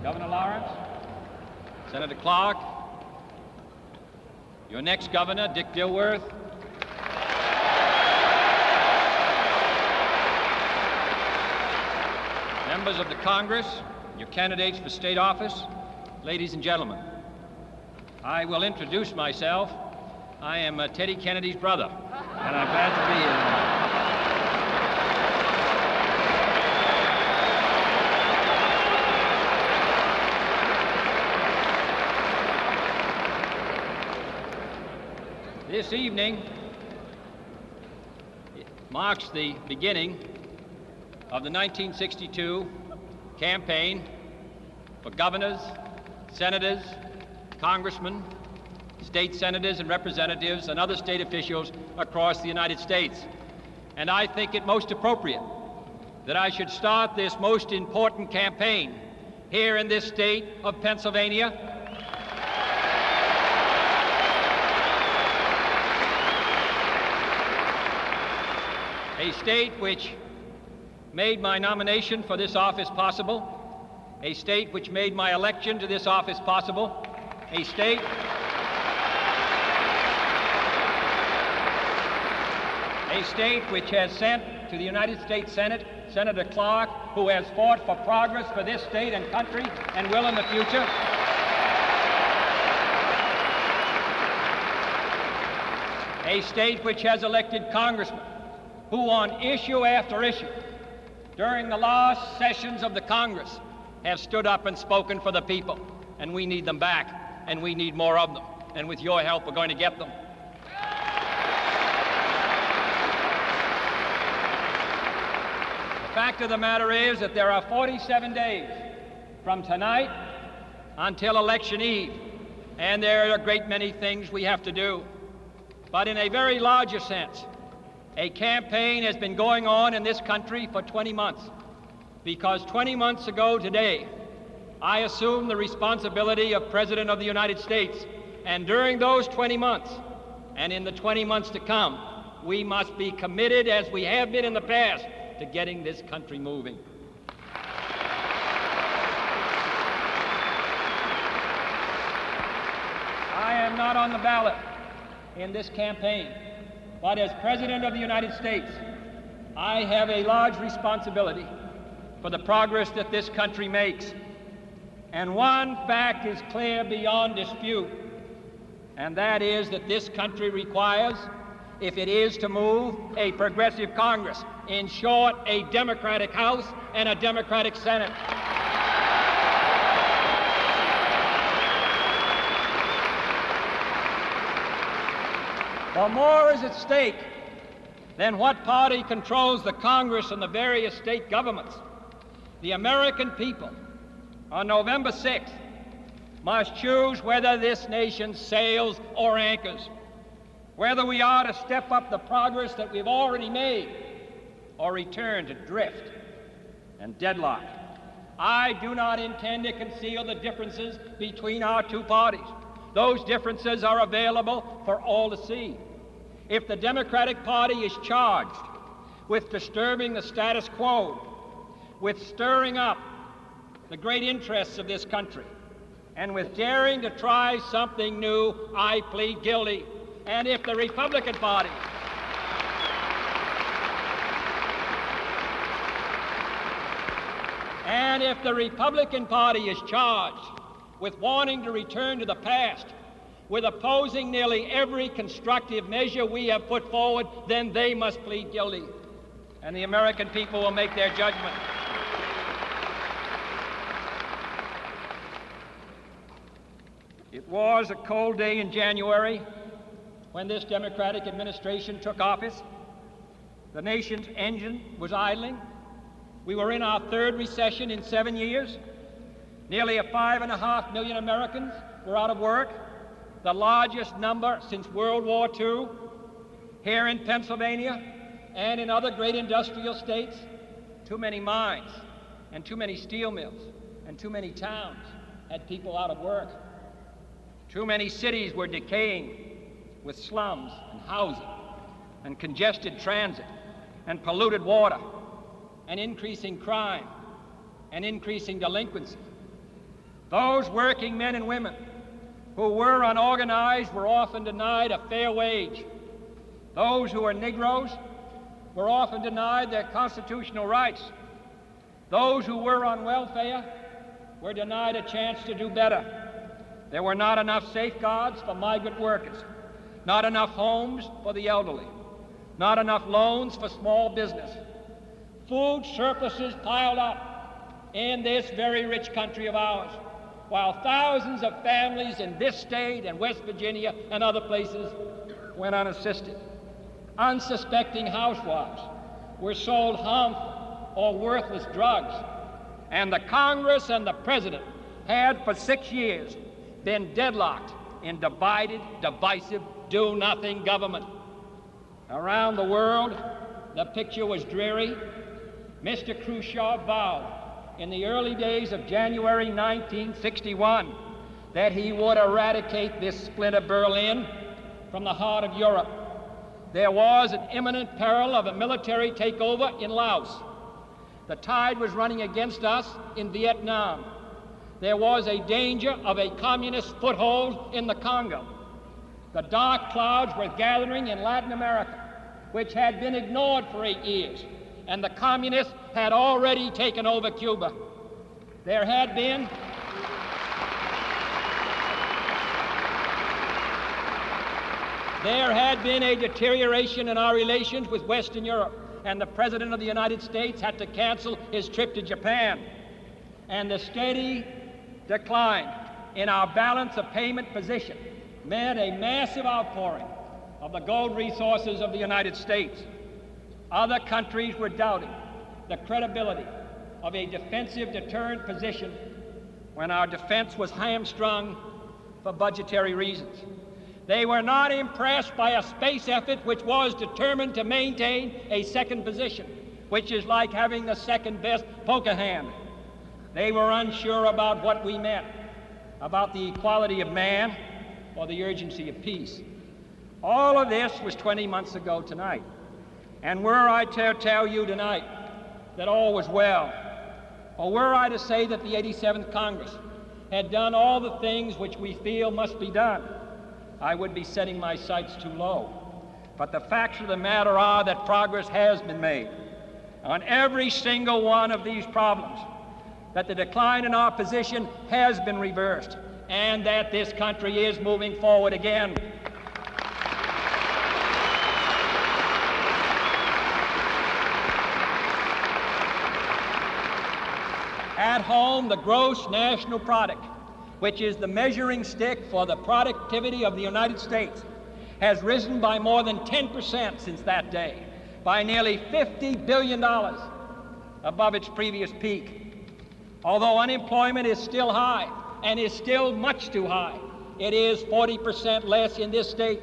Governor Lawrence, Senator Clark, your next governor, Dick Dilworth, members of the Congress, your candidates for state office, ladies and gentlemen, I will introduce myself. I am Teddy Kennedy's brother, and I'm glad to be here tonight. This evening marks the beginning of the 1962 campaign for governors, senators, congressmen, state senators and representatives, and other state officials across the United States. And I think it most appropriate that I should start this most important campaign here in this state of Pennsylvania, a state which made my nomination for this office possible, a state which made my election to this office possible, a state which has sent to the United States Senate Senator Clark, who has fought for progress for this state and country and will in the future. A state which has elected congressmen who on issue after issue during the last sessions of the Congress have stood up and spoken for the people, and we need them back, and we need more of them, and with your help we're going to get them. The fact of the matter is that there are 47 days from tonight until election eve, and there are a great many things we have to do. But in a very larger sense, a campaign has been going on in this country for 20 months, because 20 months ago today, I assumed the responsibility of President of the United States, and during those 20 months, and in the 20 months to come, we must be committed, as we have been in the past, to getting this country moving. I am not on the ballot in this campaign, but as President of the United States, I have a large responsibility for the progress that this country makes. And one fact is clear beyond dispute, and that is that this country requires, if it is to move, a progressive Congress. In short, a Democratic House and a Democratic Senate. For more is at stake than what party controls the Congress and the various state governments. The American people on November 6th must choose whether this nation sails or anchors, whether we are to step up the progress that we've already made or return to drift and deadlock. I do not intend to conceal the differences between our two parties. Those differences are available for all to see. If the Democratic Party is charged with disturbing the status quo, with stirring up the great interests of this country, and with daring to try something new, I plead guilty. And if the Republican Party is charged with wanting to return to the past, with opposing nearly every constructive measure we have put forward, then they must plead guilty, and the American people will make their judgment. It was a cold day in January when this Democratic administration took office. The nation's engine was idling. We were in our third recession in 7 years. Nearly 5.5 million Americans were out of work, the largest number since World War II. Here in Pennsylvania and in other great industrial states, too many mines and too many steel mills and too many towns had people out of work. Too many cities were decaying with slums and housing and congested transit and polluted water and increasing crime and increasing delinquency. Those working men and women who were unorganized were often denied a fair wage. Those who were Negroes were often denied their constitutional rights. Those who were on welfare were denied a chance to do better. There were not enough safeguards for migrant workers, not enough homes for the elderly, not enough loans for small business. Food surpluses piled up in this very rich country of ours, while thousands of families in this state and West Virginia and other places went unassisted. Unsuspecting housewives were sold harmful or worthless drugs, and the Congress and the President had for 6 years been deadlocked in divided, divisive, do-nothing government. Around the world, the picture was dreary. Mr. Khrushchev vowed in the early days of January 1961 that he would eradicate this splinter Berlin from the heart of Europe. There was an imminent peril of a military takeover in Laos. The tide was running against us in Vietnam. There was a danger of a communist foothold in the Congo. The dark clouds were gathering in Latin America, which had been ignored for 8 years, and the communists had already taken over Cuba. There had been a deterioration in our relations with Western Europe, and the President of the United States had to cancel his trip to Japan. And the steady decline in our balance of payment position meant a massive outpouring of the gold resources of the United States. Other countries were doubting the credibility of a defensive deterrent position when our defense was hamstrung for budgetary reasons. They were not impressed by a space effort which was determined to maintain a second position, which is like having the second best poker hand. They were unsure about what we meant, about the equality of man or the urgency of peace. All of this was 20 months ago tonight. And were I to tell you tonight that all was well, or were I to say that the 87th Congress had done all the things which we feel must be done, I would be setting my sights too low. But the facts of the matter are that progress has been made on every single one of these problems, that the decline in our position has been reversed, and that this country is moving forward again. At home, the gross national product, which is the measuring stick for the productivity of the United States, has risen by more than 10% since that day, by nearly $50 billion above its previous peak. Although unemployment is still high, and is still much too high, it is 40% less in this state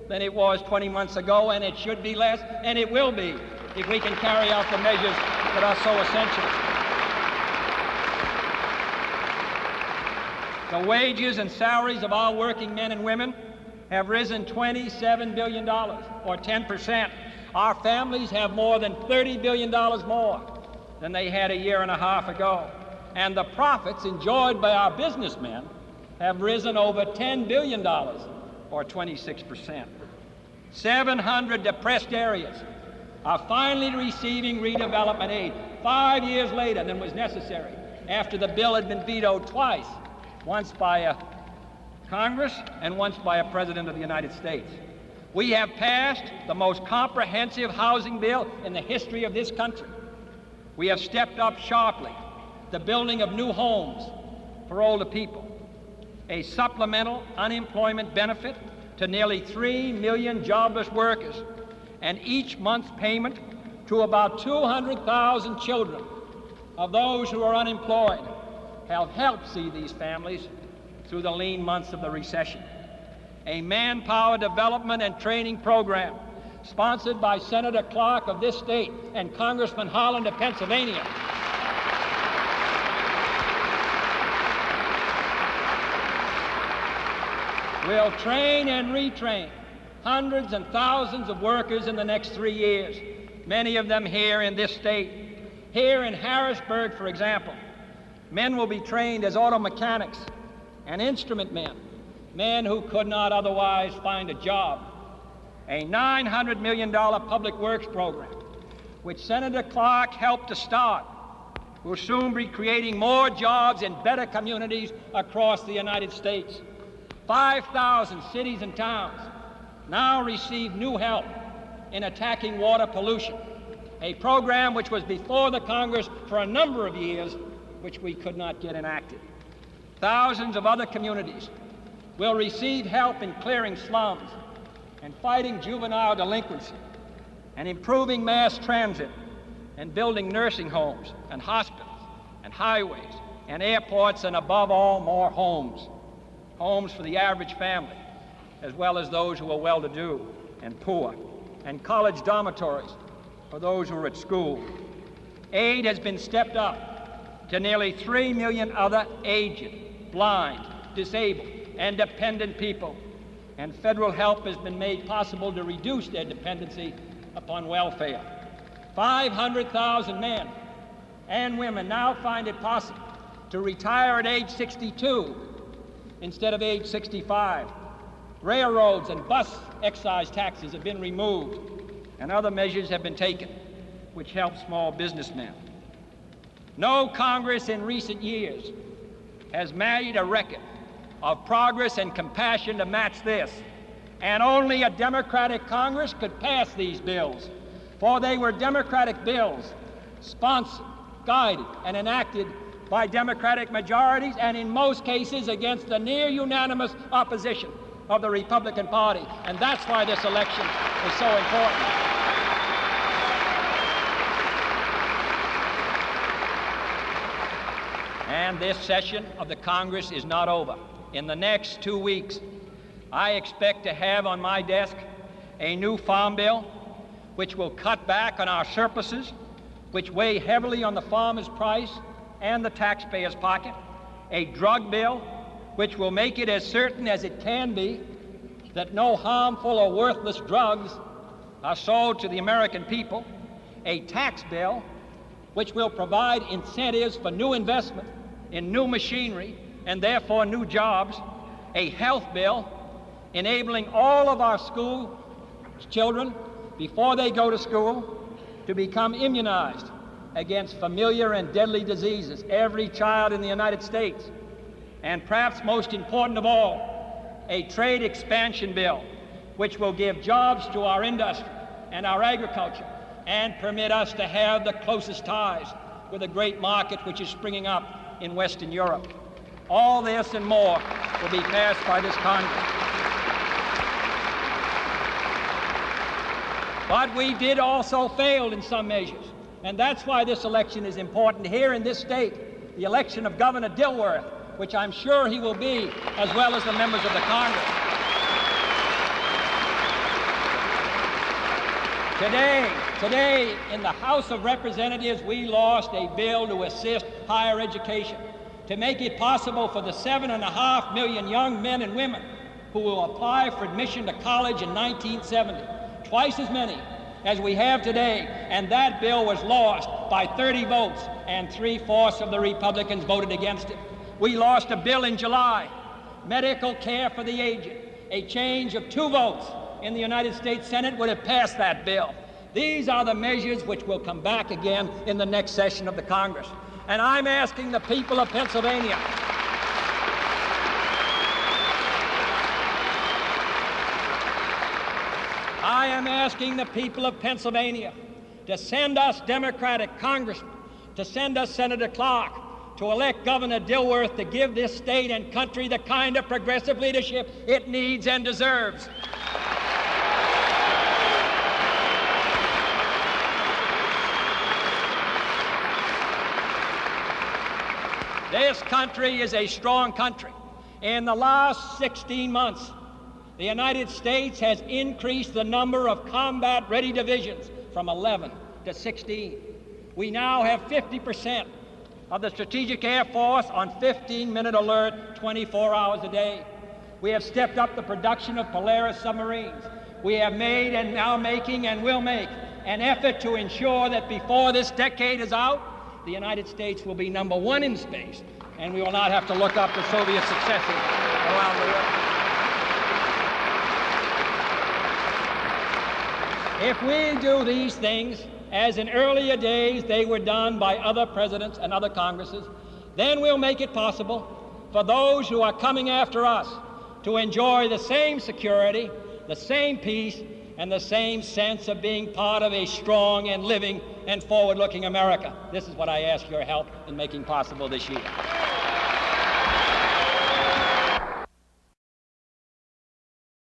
than it was 20 months ago, and it should be less, and it will be, if we can carry out the measures that are so essential. The wages and salaries of our working men and women have risen $27 billion, or 10%. Our families have more than $30 billion more than they had a year and a half ago. And the profits enjoyed by our businessmen have risen over $10 billion, or 26%. 700 depressed areas are finally receiving redevelopment aid 5 years later than was necessary, after the bill had been vetoed twice, once by a Congress and once by a President of the United States. We have passed the most comprehensive housing bill in the history of this country. We have stepped up sharply the building of new homes for older people, a supplemental unemployment benefit to nearly 3 million jobless workers, and each month's payment to about 200,000 children of those who are unemployed have helped see these families through the lean months of the recession. A manpower development and training program sponsored by Senator Clark of this state and Congressman Holland of Pennsylvania will train and retrain hundreds and thousands of workers in the next 3 years, many of them here in this state. Here in Harrisburg, for example, Men will be trained as auto mechanics and instrument men, men who could not otherwise find a job. A $900 million public works program, which Senator Clark helped to start, will soon be creating more jobs in better communities across the United States. 5,000 cities and towns now receive new help in attacking water pollution, a program which was before the Congress for a number of years, which we could not get enacted. Thousands of other communities will receive help in clearing slums and fighting juvenile delinquency and improving mass transit and building nursing homes and hospitals and highways and airports and, above all, more homes. Homes for the average family, as well as those who are well-to-do and poor, and college dormitories for those who are at school. Aid has been stepped up to nearly 3 million other aged, blind, disabled, and dependent people, and federal help has been made possible to reduce their dependency upon welfare. 500,000 men and women now find it possible to retire at age 62 instead of age 65. Railroads and bus excise taxes have been removed, and other measures have been taken which help small businessmen. No Congress in recent years has made a record of progress and compassion to match this, and only a Democratic Congress could pass these bills, for they were Democratic bills, sponsored, guided, and enacted by Democratic majorities, and in most cases against the near unanimous opposition of the Republican Party. And that's why this election is so important. And this session of the Congress is not over. In the next 2 weeks, I expect to have on my desk a new farm bill which will cut back on our surpluses, which weigh heavily on the farmer's price and the taxpayer's pocket, a drug bill which will make it as certain as it can be that no harmful or worthless drugs are sold to the American people, a tax bill which will provide incentives for new investment in new machinery and therefore new jobs, a health bill enabling all of our school children before they go to school to become immunized against familiar and deadly diseases, every child in the United States. And perhaps most important of all, a trade expansion bill which will give jobs to our industry and our agriculture and permit us to have the closest ties with a great market which is springing up in Western Europe. All this and more will be passed by this Congress. But we did also fail in some measures, and that's why this election is important here in this state, the election of Governor Dilworth, which I'm sure he will be, as well as the members of the Congress. Today, in the House of Representatives, we lost a bill to assist higher education, to make it possible for the 7.5 million young men and women who will apply for admission to college in 1970, twice as many as we have today, and that bill was lost by 30 votes, and 3/4 of the Republicans voted against it. We lost a bill in July, medical care for the aged. A change of 2 votes in the United States Senate would have passed that bill. These are the measures which will come back again in the next session of the Congress. And I'm asking the people of Pennsylvania, I am asking the people of Pennsylvania to send us Democratic congressmen, to send us Senator Clark, to elect Governor Dilworth, to give this state and country the kind of progressive leadership it needs and deserves. This country is a strong country. In the last 16 months, the United States has increased the number of combat-ready divisions from 11 to 16. We now have 50% of the Strategic Air Force on 15-minute alert 24 hours a day. We have stepped up the production of Polaris submarines. We have made and now making and will make an effort to ensure that before this decade is out, the United States will be #1 in space, and we will not have to look up the Soviet successors around the world. If we do these things, as in earlier days they were done by other presidents and other Congresses, then we'll make it possible for those who are coming after us to enjoy the same security, the same peace, and the same sense of being part of a strong and living and forward-looking America. This is what I ask your help in making possible this year.